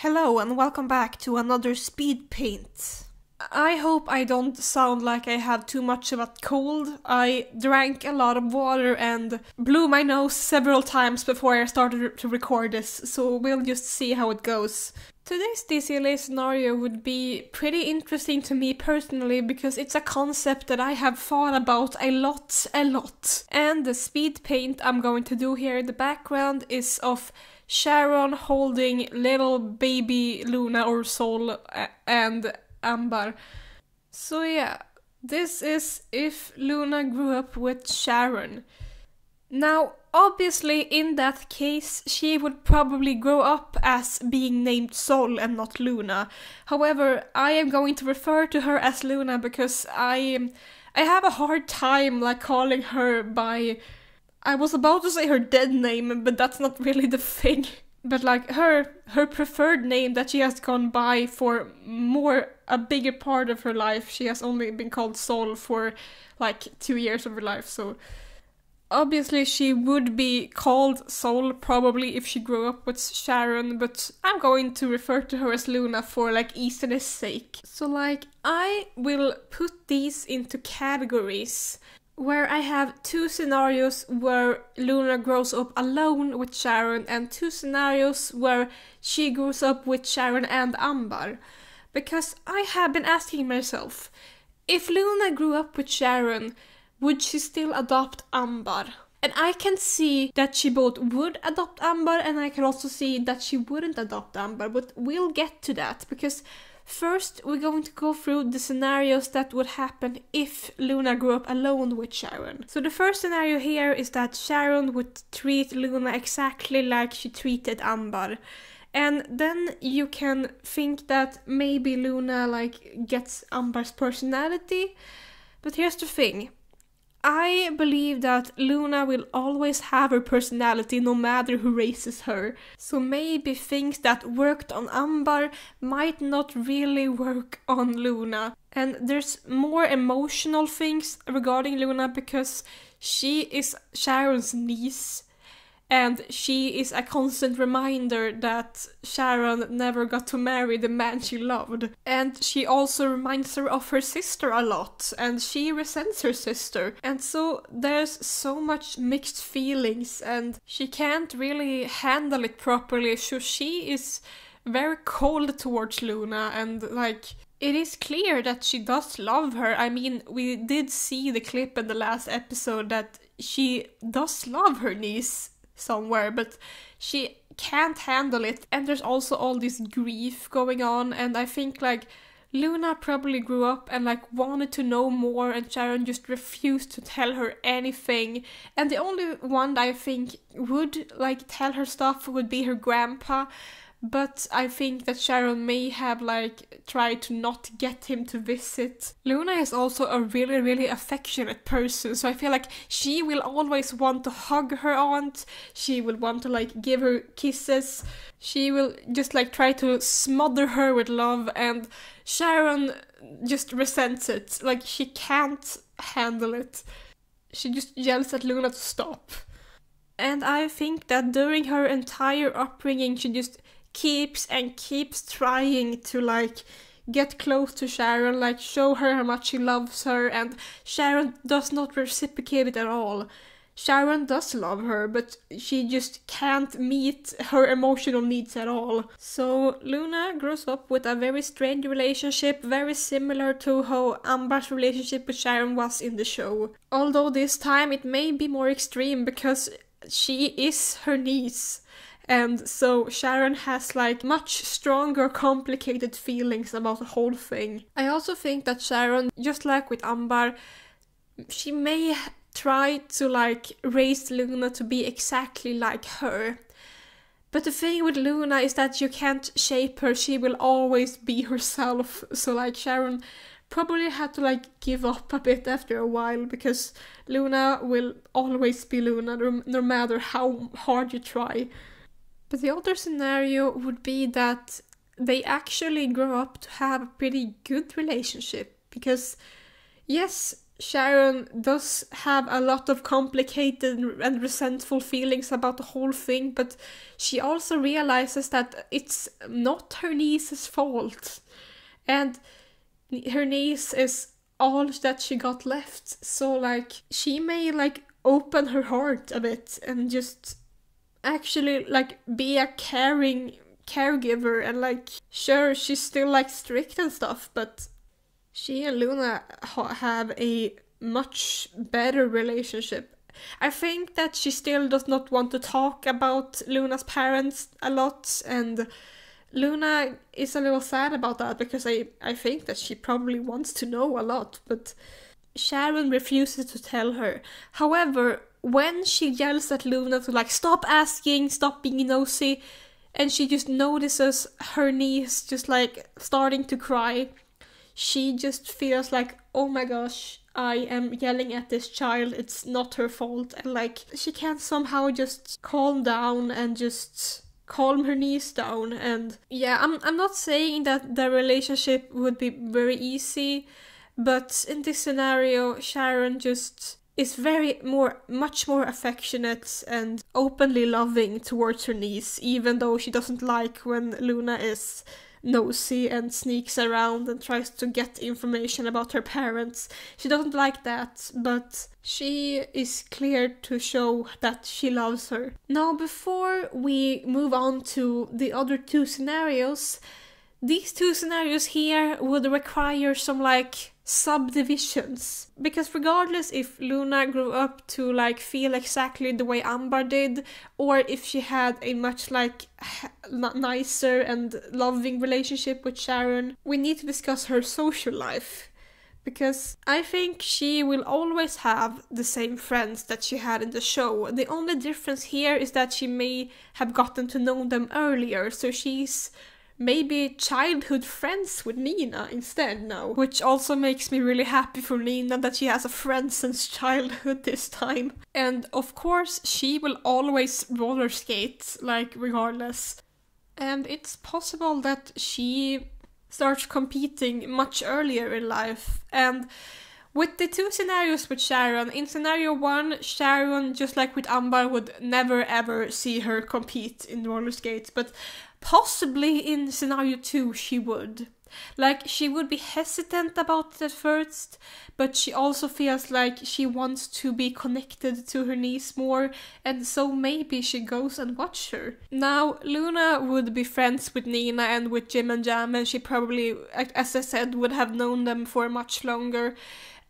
Hello and welcome back to another speed paint. I hope I don't sound like I have too much of a cold. I drank a lot of water and blew my nose several times before I started to record this, so we'll just see how it goes. Today's DCLA scenario would be pretty interesting to me personally because it's a concept that I have thought about a lot. And the speed paint I'm going to do here in the background is of Sharon holding little baby Luna or Sol and Amber. So yeah, this is if Luna grew up with Sharon. Now, obviously in that case she would probably grow up as being named Sol and not Luna. However, I am going to refer to her as Luna because I have a hard time calling her by... I was about to say her dead name, but that's not really the thing. But her preferred name that she has gone by for a bigger part of her life. She has only been called Sol for 2 years of her life, so obviously she would be called Sol probably if she grew up with Sharon, but I'm going to refer to her as Luna for easiness sake. So I will put these into categories where I have 2 scenarios where Luna grows up alone with Sharon and 2 scenarios where she grows up with Sharon and Amber. Because I have been asking myself, if Luna grew up with Sharon, would she still adopt Amber? And I can see that she both would adopt Amber and I can also see that she wouldn't adopt Amber, but we'll get to that because first, we're going to go through the scenarios that would happen if Luna grew up alone with Sharon. So the first scenario here is that Sharon would treat Luna exactly like she treated Amber. And then you can think that maybe Luna gets Amber's personality. But here's the thing. I believe that Luna will always have her personality no matter who raises her. So maybe things that worked on Amber might not really work on Luna. And there's more emotional things regarding Luna because she is Sharon's niece. And she is a constant reminder that Sharon never got to marry the man she loved. And she also reminds her of her sister a lot, and she resents her sister. And so there's so much mixed feelings, and she can't really handle it properly, so she is very cold towards Luna, and it is clear that she does love her. I mean, we did see the clip in the last episode that she does love her niece somewhere, but she can't handle it, and there's also all this grief going on, and I think Luna probably grew up and wanted to know more, and Sharon just refused to tell her anything, and the only one that I think would tell her stuff would be her grandpa. But I think that Sharon may have tried to not get him to visit. Luna is also a really, really affectionate person, so I feel she will always want to hug her aunt, she will want to give her kisses, she will just try to smother her with love, and Sharon just resents it. She can't handle it. She just yells at Luna to stop. And I think that during her entire upbringing she just keeps trying to get close to Sharon, show her how much she loves her, and Sharon does not reciprocate it at all. Sharon does love her, but she just can't meet her emotional needs at all. So Luna grows up with a very strange relationship, very similar to how Amber's relationship with Sharon was in the show. Although this time it may be more extreme because she is her niece. And so Sharon has much stronger, complicated feelings about the whole thing. I also think that Sharon, just like with Amber, she may try to raise Luna to be exactly like her. But the thing with Luna is that you can't shape her, she will always be herself. So Sharon probably had to give up a bit after a while because Luna will always be Luna no matter how hard you try. But the other scenario would be that they actually grow up to have a pretty good relationship because, yes, Sharon does have a lot of complicated and resentful feelings about the whole thing, but she also realizes that it's not her niece's fault. And her niece is all that she got left. So, like, she may, like, open her heart a bit and just actually, like, be a caring caregiver. And, like, sure, she's still, like, strict and stuff, but she and Luna have a much better relationship. I think that she still does not want to talk about Luna's parents a lot, and Luna is a little sad about that because I think that she probably wants to know a lot, but Sharon refuses to tell her. However, when she yells at Luna to like stop asking, stop being nosy, and she just notices her niece just like starting to cry, she just feels like, oh my gosh, I am yelling at this child, it's not her fault, and like she can't somehow just calm down and just calm her niece down. And yeah, I'm not saying that the relationship would be very easy, but in this scenario Sharon just is much more affectionate and openly loving towards her niece, even though she doesn't like when Luna is nosy and sneaks around and tries to get information about her parents. She doesn't like that, but she is clear to show that she loves her. Now, before we move on to the other two scenarios, these two scenarios here would require some like subdivisions, because regardless if Luna grew up to like feel exactly the way Amber did, or if she had a much like nicer and loving relationship with Sharon, we need to discuss her social life, because I think she will always have the same friends that she had in the show. The only difference here is that she may have gotten to know them earlier, so she's maybe childhood friends with Nina instead now, which also makes me really happy for Nina that she has a friend since childhood this time. And of course she will always roller skate, like regardless, and it's possible that she starts competing much earlier in life. And with the two scenarios with Sharon, in scenario 1, Sharon, just like with Amber, would never ever see her compete in roller skates, but possibly in scenario 2 she would. Like, she would be hesitant about it at first, but she also feels like she wants to be connected to her niece more, and so maybe she goes and watches her. Now, Luna would be friends with Nina and with Jim and Jam, and she probably, as I said, would have known them for much longer.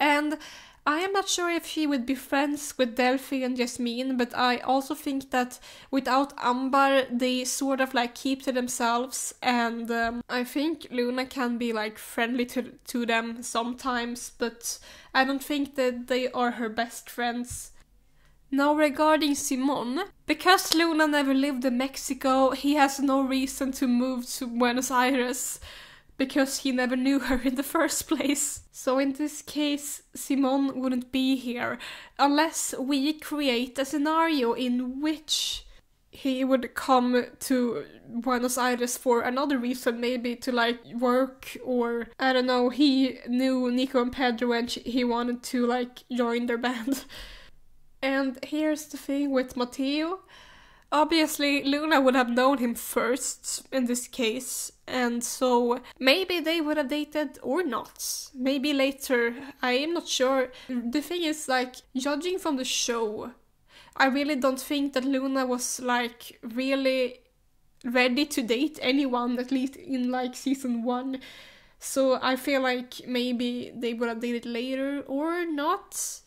And I am not sure if she would be friends with Delphi and Jasmine, but I also think that without Amber, they sort of like keep to themselves, and I think Luna can be like friendly to them sometimes, but I don't think that they are her best friends. Now, regarding Simon, because Luna never lived in Mexico, he has no reason to move to Buenos Aires, because he never knew her in the first place. So in this case, Simon wouldn't be here, unless we create a scenario in which he would come to Buenos Aires for another reason, maybe to like work, or I don't know, he knew Nico and Pedro and he wanted to like join their band. And here's the thing with Matteo. Obviously, Luna would have known him first in this case, and so maybe they would have dated or not. Maybe later, I am not sure. The thing is, like, judging from the show, I really don't think that Luna was, like, really ready to date anyone, at least in, like, season 1. So I feel like maybe they would have dated later or not.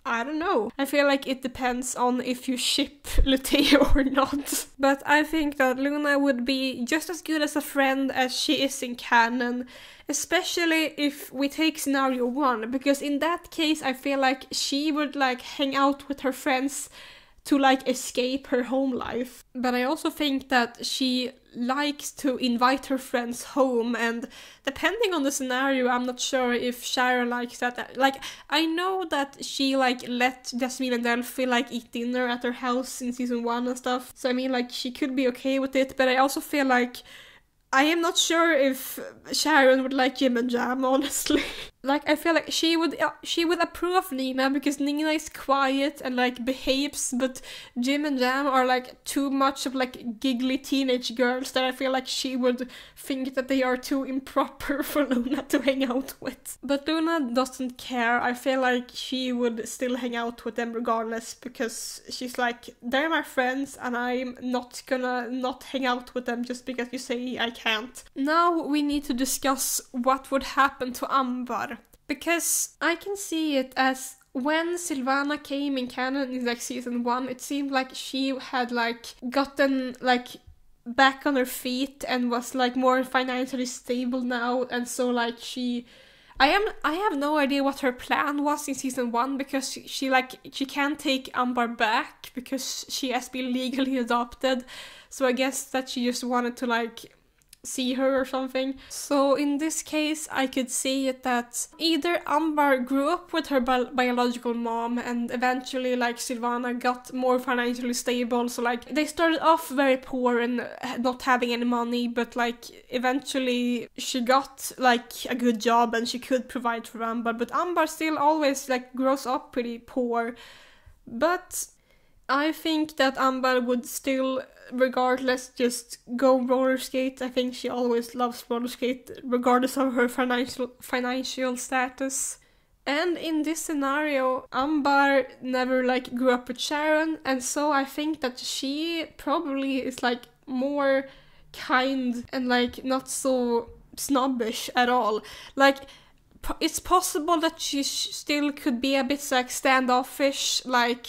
I don't know. I feel like it depends on if you ship Luteo or not. But I think that Luna would be just as good as a friend as she is in canon, especially if we take scenario 1, because in that case I feel like she would like hang out with her friends to like escape her home life. But I also think that she likes to invite her friends home, and depending on the scenario, I'm not sure if Sharon likes that. Like, I know that she like let Jasmine and Delphi like eat dinner at her house in season 1 and stuff, so I mean like she could be okay with it, but I also feel like I am not sure if Sharon would like Jim and Jam, honestly. Like, I feel like she would approve of Nina because Nina is quiet and like behaves, but Jim and Jam are like too much of like giggly teenage girls that I feel like she would think that they are too improper for Luna to hang out with. But Luna doesn't care. I feel like she would still hang out with them regardless, because she's like, they're my friends and I'm not gonna not hang out with them just because you say I can't. Now we need to discuss what would happen to Amber. Because I can see it as when Sylvana came in canon in like season 1, it seemed like she had like gotten like back on her feet and was like more financially stable now, and so like I have no idea what her plan was in season 1, because she can't take Amber back because she has been legally adopted. So I guess that she just wanted to like see her or something. So in this case, I could see it that either Amber grew up with her biological mom and eventually like Sylvana got more financially stable, so like they started off very poor and not having any money, but like eventually she got like a good job and she could provide for Amber, but Amber still always like grows up pretty poor. But I think that Amber would still, regardless, just go roller skate. I think she always loves roller skate, regardless of her financial status. And in this scenario, Amber never like grew up with Sharon, and so I think that she probably is like more kind and like not so snobbish at all. Like, it's possible that she still could be a bit like standoffish, like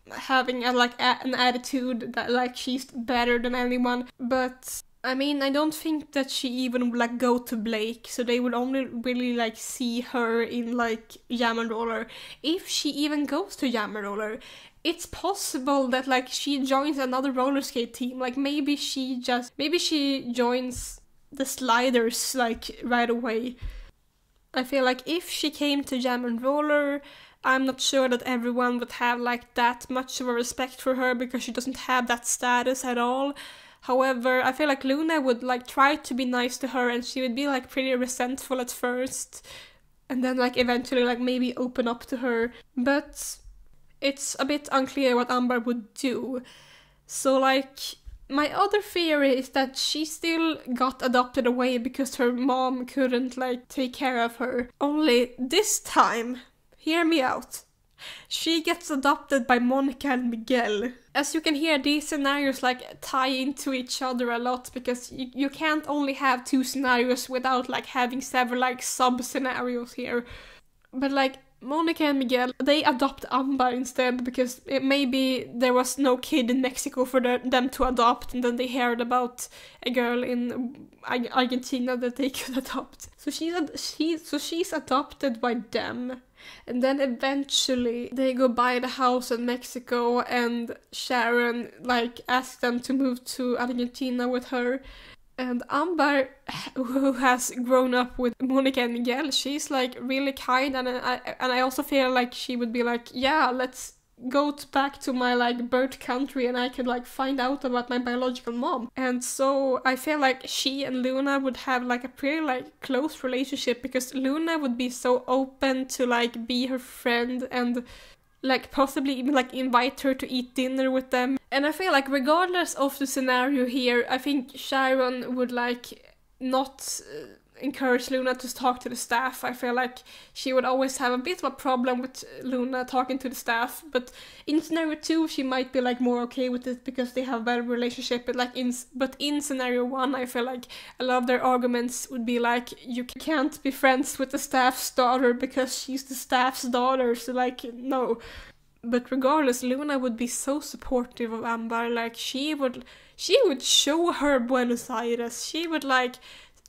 having an attitude that like she's better than anyone, but I mean, I don't think that she even would like go to Blake, so they would only really like see her in like Jam and Roller. If she even goes to Jam and Roller, it's possible that like she joins another roller skate team. Like maybe she joins the Sliders like right away. I feel like if she came to Jam and Roller, I'm not sure that everyone would have like that much of a respect for her because she doesn't have that status at all. However, I feel like Luna would like try to be nice to her and she would be like pretty resentful at first and then like eventually like maybe open up to her. But it's a bit unclear what Amber would do. So like, my other theory is that she still got adopted away because her mom couldn't like take care of her. Only this time, hear me out, she gets adopted by Monica and Miguel. As you can hear, these scenarios like tie into each other a lot because you can't only have two scenarios without like having several like sub-scenarios here. But like, Monica and Miguel, they adopt Amber instead because maybe there was no kid in Mexico for them to adopt, and then they heard about a girl in Argentina that they could adopt. So she's adopted by them, and then eventually they go buy the house in Mexico, and Sharon like asks them to move to Argentina with her. And Amber, who has grown up with Monica and Miguel, she's like really kind, and I also feel like she would be like, yeah, let's go back to my like birth country and I could like find out about my biological mom. And so I feel like she and Luna would have like a pretty like close relationship because Luna would be so open to like be her friend and like possibly even like invite her to eat dinner with them. And I feel like regardless of the scenario here, I think Sharon would like not encourage Luna to talk to the staff. I feel like she would always have a bit of a problem with Luna talking to the staff, but in scenario 2 she might be like more okay with it because they have a better relationship. But in scenario 1 I feel like a lot of their arguments would be like, you can't be friends with the staff's daughter because she's the staff's daughter, so like no. But regardless, Luna would be so supportive of Amber. Like she would show her Buenos Aires. She would like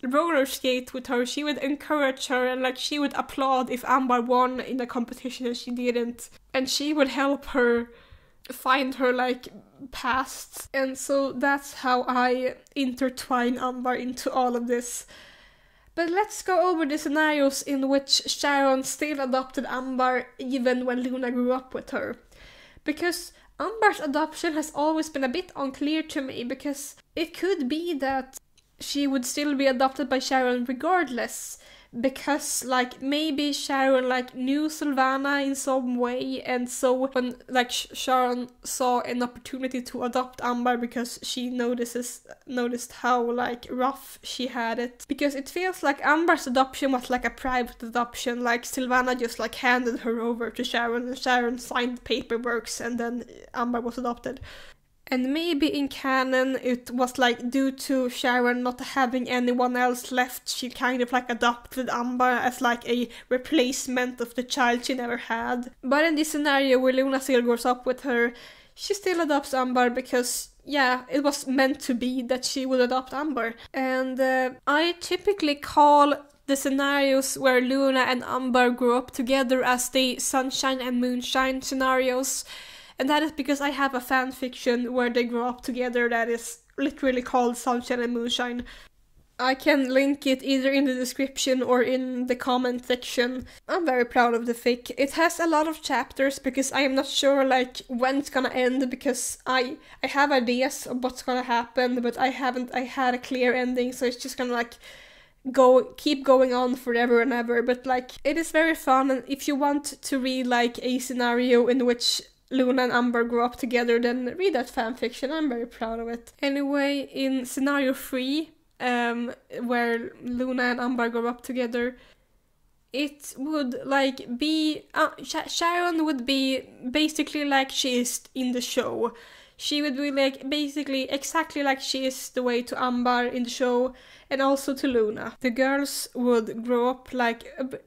roller skate with her, she would encourage her, and like she would applaud if Amber won in a competition and she didn't, and she would help her find her like past. And so that's how I intertwine Amber into all of this. But let's go over the scenarios in which Sharon still adopted Amber even when Luna grew up with her, because Amber's adoption has always been a bit unclear to me, because it could be that she would still be adopted by Sharon regardless, because like maybe Sharon like knew Sylvana in some way, and so when like Sharon saw an opportunity to adopt Amber because she noticed how like rough she had it, because it feels like Amber's adoption was like a private adoption, like Sylvana just like handed her over to Sharon and Sharon signed paperwork and then Amber was adopted. And maybe in canon it was like due to Sharon not having anyone else left, she kind of like adopted Amber as like a replacement of the child she never had. But in this scenario where Luna still grows up with her, she still adopts Amber because, yeah, it was meant to be that she would adopt Amber. And I typically call the scenarios where Luna and Amber grow up together as the Sunshine and Moonshine scenarios. And that is because I have a fan fiction where they grow up together that is literally called Sunshine and Moonshine. I can link it either in the description or in the comment section. I'm very proud of the fic. It has a lot of chapters because I am not sure like when it's gonna end, because I have ideas of what's gonna happen, but I had a clear ending, so it's just gonna like keep going on forever and ever. But like it is very fun, and if you want to read like a scenario in which Luna and Amber grow up together, then read that fanfiction. I'm very proud of it. Anyway, in scenario 3, where Luna and Amber grow up together, it would like be Sharon would be basically like she is in the show. She would be like basically exactly like she is the way to Amber in the show, and also to Luna. The girls would grow up like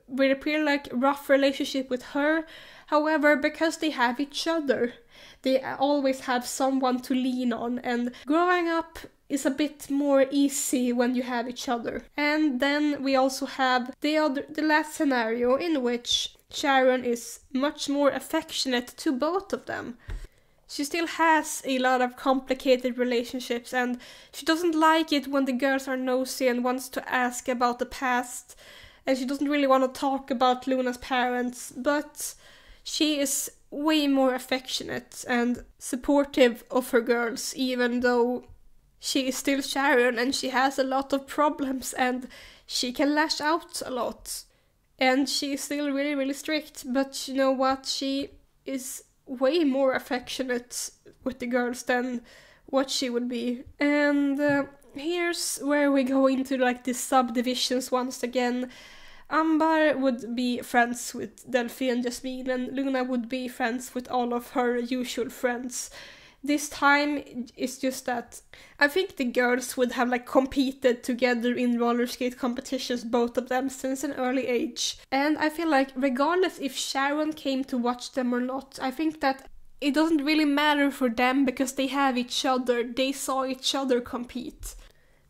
with a pretty like rough relationship with her. However, because they have each other, they always have someone to lean on, and growing up is a bit more easy when you have each other. And then we also have the last scenario in which Sharon is much more affectionate to both of them. She still has a lot of complicated relationships, and she doesn't like it when the girls are nosy and wants to ask about the past, and she doesn't really want to talk about Luna's parents, but she is way more affectionate and supportive of her girls, even though she is still Sharon and she has a lot of problems and she can lash out a lot. And she is still really, really strict, but you know what? She is way more affectionate with the girls than what she would be. And here's where we go into like the subdivisions once again. Amber would be friends with Delphi and Jasmine, and Luna would be friends with all of her usual friends. This time it's just that I think the girls would have like competed together in roller skate competitions, both of them, since an early age. And I feel like regardless if Sharon came to watch them or not, I think that it doesn't really matter for them because they have each other. They saw each other compete.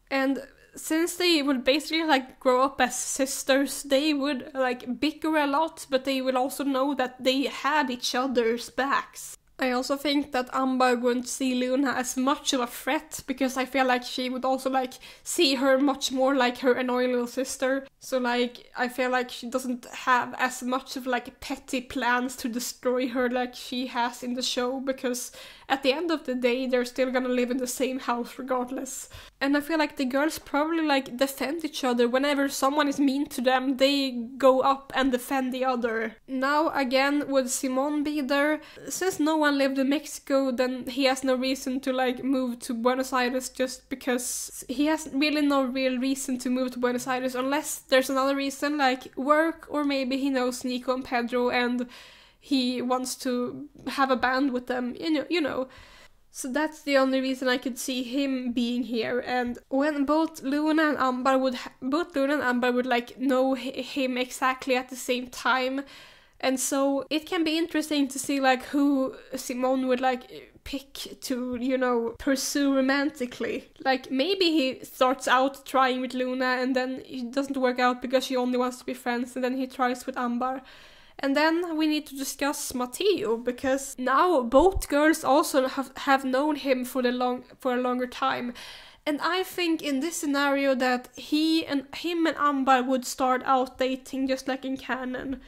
And since they would basically like grow up as sisters, they would like bicker a lot, but they will also know that they have each other's backs. I also think that Amber wouldn't see Luna as much of a threat, because I feel like she would also like see her much more like her annoying little sister. So like I feel like she doesn't have as much of like petty plans to destroy her like she has in the show, because at the end of the day they're still gonna live in the same house regardless. And I feel like the girls probably like defend each other. Whenever someone is mean to them, they go up and defend the other. Now again, would Simon be there? Since no one lived in Mexico, then he has no reason to like move to Buenos Aires, just because he has really no real reason to move to Buenos Aires unless there's another reason like work, or maybe he knows Nico and Pedro and he wants to have a band with them, you know. So that's the only reason I could see him being here. And when both Luna and Amber would like know him exactly at the same time, and so it can be interesting to see like who Simon would like pick to, you know, pursue romantically. Like maybe he starts out trying with Luna and then it doesn't work out because she only wants to be friends, and then he tries with Amber. And then we need to discuss Matteo, because now both girls also have known him for a longer time. And I think in this scenario that him and Amber would start out dating just like in canon.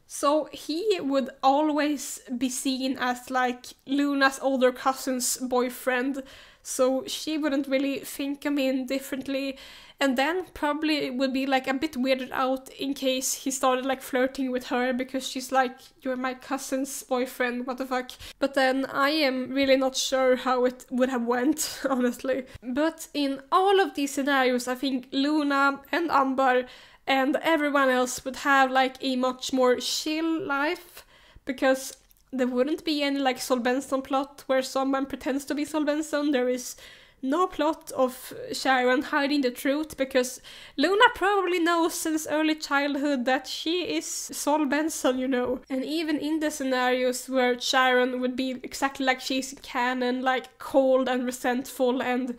So he would always be seen as like Luna's older cousin's boyfriend. so she wouldn't really think of him differently, and then probably would be like a bit weirded out in case he started like flirting with her because she's like, you're my cousin's boyfriend, what the fuck. But then I am really not sure how it would have went, honestly. But in all of these scenarios, I think Luna and Amber and everyone else would have like a much more chill life, because there wouldn't be any like Sol Benson plot where someone pretends to be Sol Benson. There is no plot of Sharon hiding the truth, because Luna probably knows since early childhood that she is Sol Benson, you know. And even in the scenarios where Sharon would be exactly like she's in canon, like cold and resentful and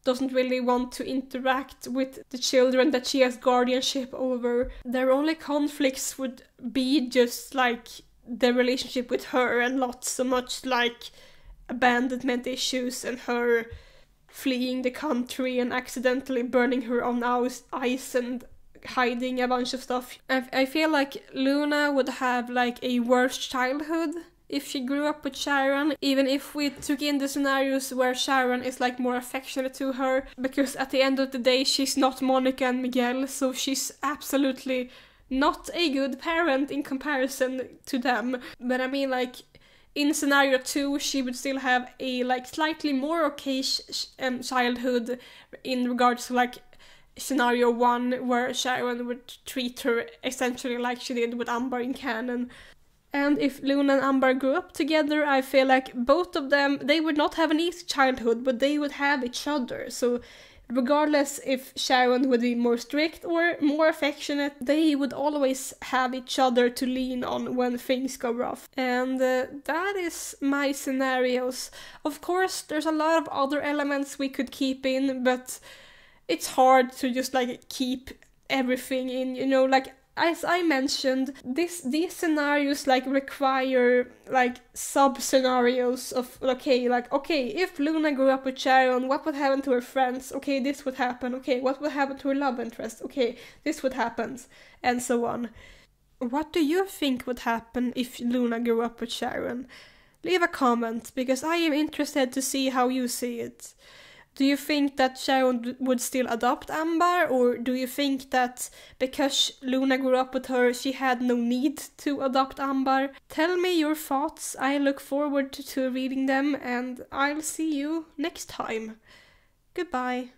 doesn't really want to interact with the children that she has guardianship over, their only conflicts would be just like the relationship with her, and not so much like abandonment issues and her fleeing the country and accidentally burning her own eyes and hiding a bunch of stuff. I feel like Luna would have like a worse childhood if she grew up with Sharon, even if we took in the scenarios where Sharon is like more affectionate to her, because at the end of the day she's not Monica and Miguel, so she's absolutely not a good parent in comparison to them. But I mean, like, in scenario 2, she would still have a like slightly more okay childhood in regards to like scenario 1, where Sharon would treat her essentially like she did with Amber in canon. And if Luna and Amber grew up together, I feel like both of them, they would not have an easy childhood, but they would have each other. So regardless if Sharon would be more strict or more affectionate, they would always have each other to lean on when things go rough. And that is my scenarios. Of course, there's a lot of other elements we could keep in, but it's hard to just like keep everything in, you know, like as I mentioned, these scenarios like require like sub-scenarios of, okay, if Luna grew up with Sharon, what would happen to her friends? Okay, this would happen. Okay, what would happen to her love interest? Okay, this would happen, and so on. What do you think would happen if Luna grew up with Sharon? Leave a comment, because I am interested to see how you see it. Do you think that Sharon would still adopt Amber, or do you think that because Luna grew up with her, she had no need to adopt Amber? Tell me your thoughts. I look forward to reading them, and I'll see you next time. Goodbye.